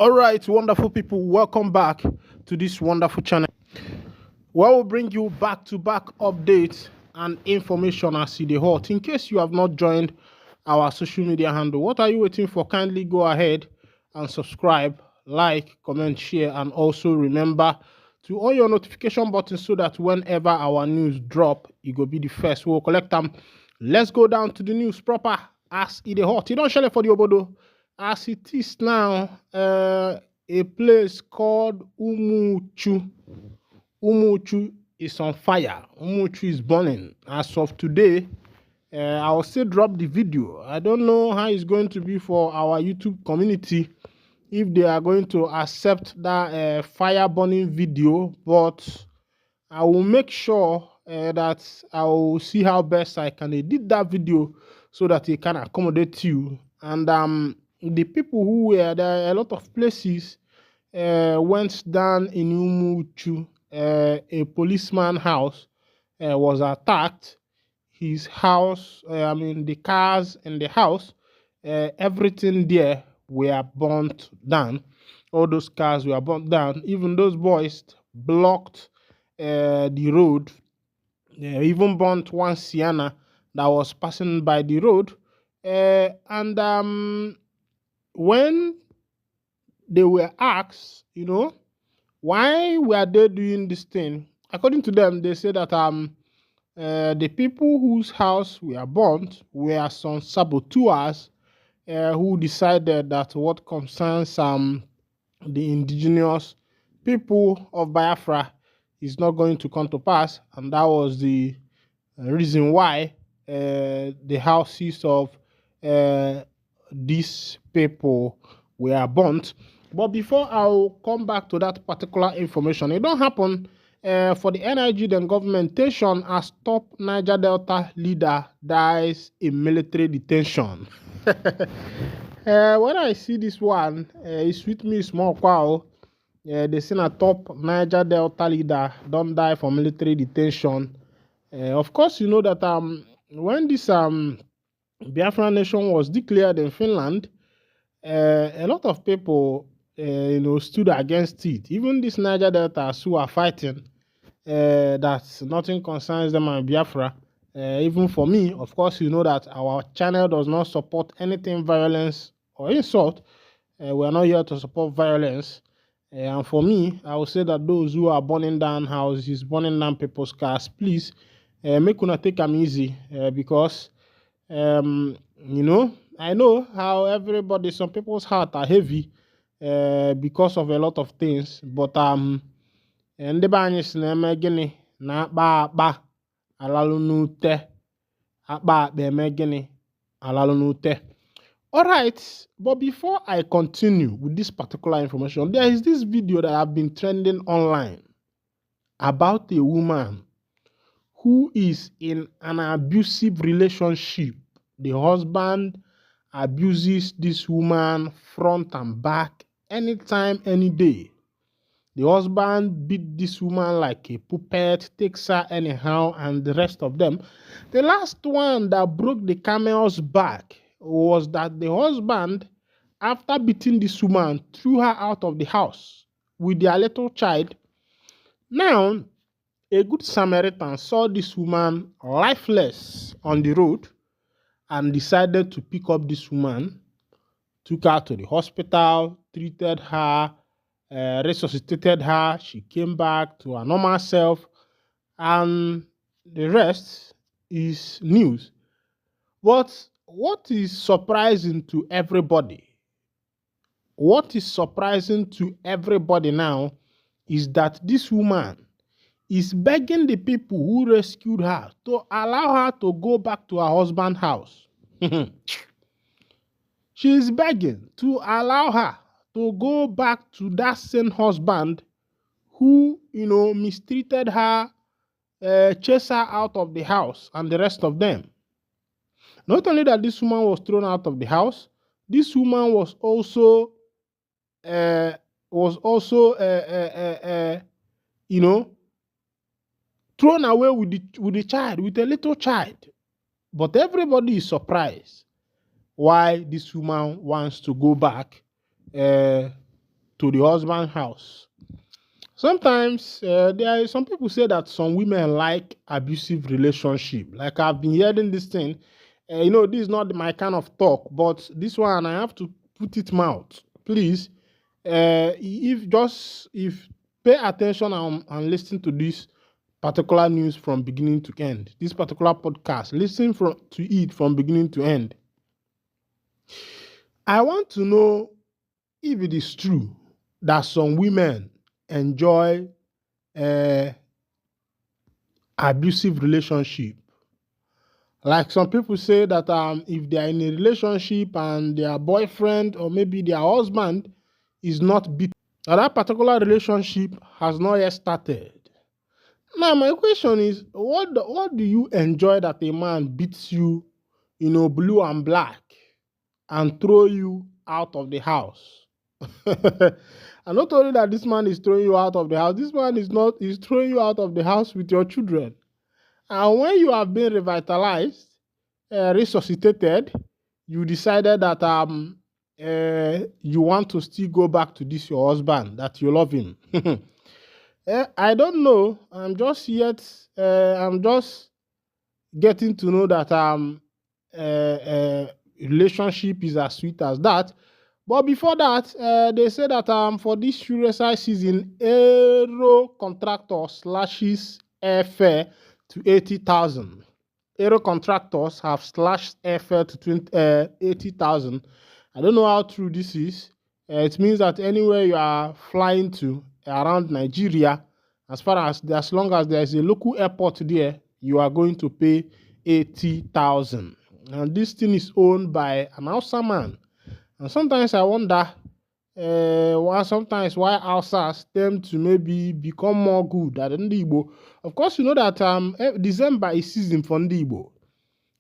All right, wonderful people, welcome back to this wonderful channel where we'll bring you back-to-back updates and information as see the hot. In case you have not joined our social media handle, what are you waiting for? Kindly go ahead and subscribe, like, comment, share, and also remember to on your notification button so that whenever our news drop, it will be the first. We'll collect them. Let's go down to the news proper as it hot. You don't share it for the obodo. As it is now, a place called Umuchu. Umuchu is on fire. Umuchu is burning. As of today, I'll still drop the video. I don't know how it's going to be for our YouTube community, if they are going to accept that fire burning video, but I will make sure that I will see how best I can edit that video so that it can accommodate you. And the people who were there, a lot of places went down in Umuchu. A policeman house was attacked. His house, the cars in the house, everything there were burnt down. All those cars were burnt down. Even those boys blocked the road. They even burnt one Sienna that was passing by the road. And when they were asked, why were they doing this thing? According to them, they said that the people whose house were burnt were some saboteurs who decided that what concerns the indigenous people of Biafra is not going to come to pass, and that was the reason why the houses of these people were burnt. But before I'll come back to that particular information, it don't happen for the NIG, then governmentation as top Niger Delta leader dies in military detention. When I see this one, it's with me small qual. They say a top Niger Delta leader don't die for military detention. Of course, you know that when this Biafra nation was declared in Finland, a lot of people stood against it. Even these Niger Deltas who are fighting, that nothing concerns them and Biafra. Even for me, of course, you know that our channel does not support anything violence or insult. We are not here to support violence. And for me, I would say that those who are burning down houses, burning down people's cars, please make una take them easy, because I know how some people's heart are heavy because of a lot of things, but ndị be anyị si na-eme gịnị na-akpa akpa alalụ n'ute, akpa akpa eme gịnị alalụ n'ute. All right, but before I continue with this particular information, there is this video that have been trending online about a woman who is in an abusive relationship. The husband abuses this woman front and back, anytime, any day. The husband beat this woman like a puppet, takes her anyhow, and the rest of them. The last one that broke the camel's back was that the husband, after beating this woman, threw her out of the house with their little child. Now, a good Samaritan saw this woman lifeless on the road and decided to pick up this woman, took her to the hospital, treated her, resuscitated her. She came back to her normal self, and the rest is news. But what is surprising to everybody? What is surprising to everybody now is that this woman is begging the people who rescued her to allow her to go back to her husband's house. She is begging to allow her to go back to that same husband who, mistreated her, chased her out of the house, and the rest of them. Not only that this woman was thrown out of the house, this woman was also, thrown away with the child, with a little child. But everybody is surprised why this woman wants to go back to the husband's house. Sometimes there is some people say that some women like abusive relationship. Like I've been hearing this thing. This is not my kind of talk, but this one I have to put it mouth. Please, if pay attention and listen to this particular news from beginning to end. This particular podcast, listen to it from beginning to end. I want to know if it is true that some women enjoy abusive relationship. Like some people say that if they are in a relationship and their boyfriend or maybe their husband is not beaten, that particular relationship has not yet started. Now my question is, what do you enjoy that a man beats you, blue and black, and throw you out of the house? And not only that this man is throwing you out of the house, this man is throwing you out of the house with your children. And when you have been revitalized, resuscitated, you decided that you want to still go back to this your husband, that you love him. I don't know. I'm just getting to know that relationship is as sweet as that. But before that, they say that for this Shuresa season, aero contractor slashes airfare to 80,000. Aero contractors have slashed airfare to 80,000. I don't know how true this is. It means that anywhere you are flying to around Nigeria, as long as there is a local airport there, you are going to pay 80,000. And this thing is owned by an Hausa man. And sometimes I wonder why Hausas tend to maybe become more good than Ndigbo. Of course, you know that December is season for Ndigbo.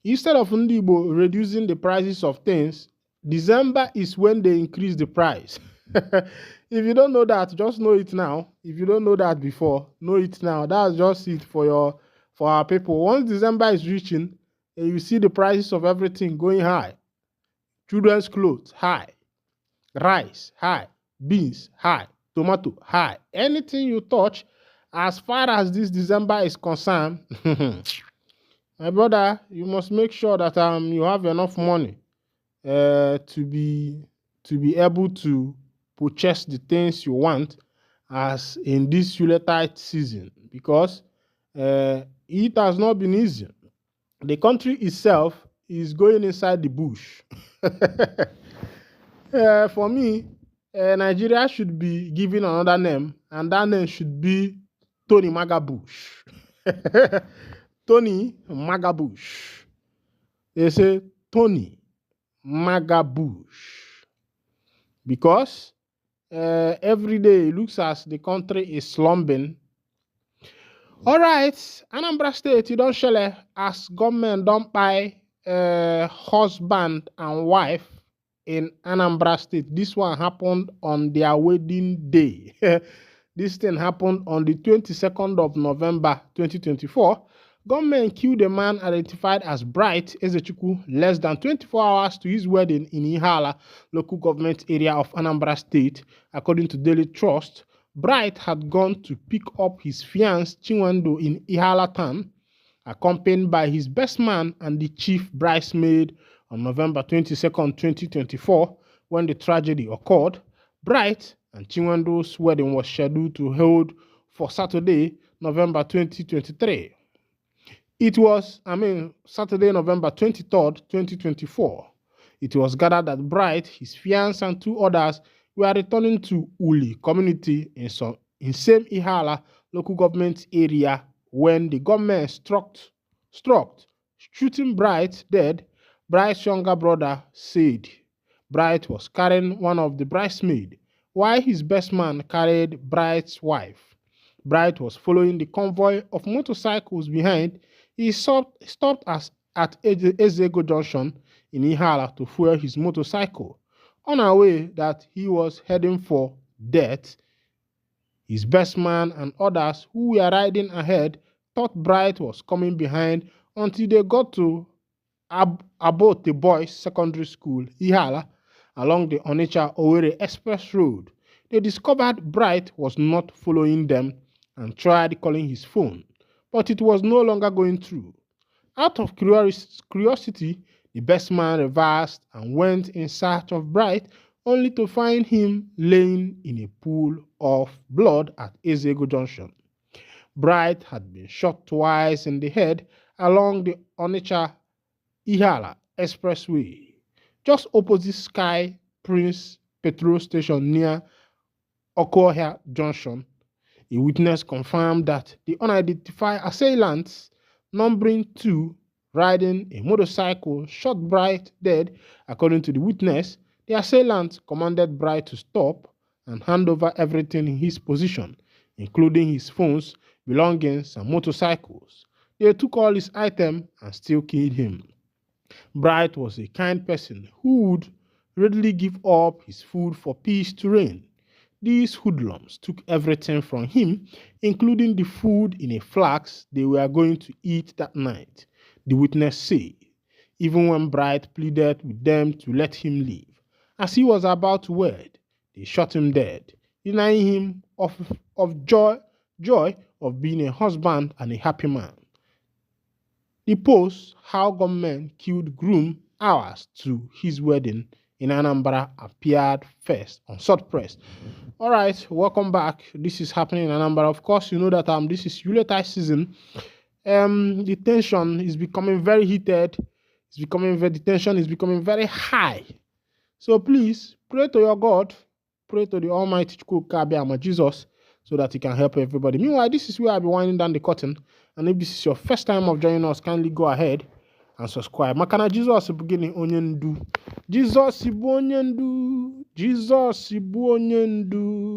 Instead of Ndigbo reducing the prices of things, December is when they increase the price. If you don't know that, just know it now. If you don't know that before, know it now. That's just it for our people. Once December is reaching, you see the prices of everything going high. Children's clothes, high. Rice, high. Beans, high. Tomato, high. Anything you touch, as far as this December is concerned, my brother, you must make sure that you have enough money to be able to purchase the things you want as in this Yuletide season, because it has not been easy. The country itself is going inside the bush. For me, Nigeria should be given another name, and that name should be Tony Magabush. Tony Magabush. They say Tony Magabush. Because every day it looks as the country is slumbering. All right, Anambra State, you don't share as government don't buy husband and wife in Anambra State. This one happened on their wedding day. This thing happened on the 22nd of November 2024. Government killed a man identified as Bright Ezechukwu less than 24 hours to his wedding in Ihala, local government area of Anambra State. According to Daily Trust, Bright had gone to pick up his fiancée Chinwendu in Ihala town, accompanied by his best man and the chief bridesmaid on November 22nd, 2024, when the tragedy occurred. Bright and Chinwendu's wedding was scheduled to hold for Saturday, November 2023. It was, Saturday, November 23rd, 2024. It was gathered that Bright, his fiancé, and two others were returning to Uli community in same Ihala local government area when the government struck, shooting Bright dead. Bright's younger brother said Bright was carrying one of the bridesmaids, while his best man carried Bright's wife. Bright was following the convoy of motorcycles behind. He stopped at Ezego Junction in Ihala to fuel his motorcycle. On our way that he was heading for death, his best man and others who were riding ahead thought Bright was coming behind until they got to Abote Boys Secondary School, Ihala, along the Onitsha-Owerri Express Road. They discovered Bright was not following them and tried calling his phone, but it was no longer going through. Out of curiosity, the best man reversed and went in search of Bright, only to find him laying in a pool of blood at Ezego Junction. Bright had been shot twice in the head along the Onitsha-Ihiala Expressway, just opposite Sky Prince petrol station near Okohia Junction. A witness confirmed that the unidentified assailants, numbering 2, riding a motorcycle, shot Bright dead. According to the witness, the assailants commanded Bright to stop and hand over everything in his possession, including his phones, belongings, and motorcycles. They took all his items and still killed him. Bright was a kind person who would readily give up his food for peace to reign. These hoodlums took everything from him, including the food in a flask they were going to eat that night, the witness said. Even when Bright pleaded with them to let him leave, as he was about to wed, they shot him dead, denying him of joy of being a husband and a happy man. The post, how gunmen killed Groom hours to his wedding in Anambra, appeared first on Sword Press. Alright, welcome back. This is happening in Anambra. Of course, you know that this is Yuletide season. The tension is becoming very heated. The tension is becoming very high. So please pray to your God, pray to the Almighty Chukwuka Jesus, so that he can help everybody. Meanwhile, this is where I'll be winding down the curtain. And if this is your first time of joining us, kindly go ahead and subscribe. Makana Jesus beginning onyendu. Jesus ibu onyendu. Jesus ibu onyendu.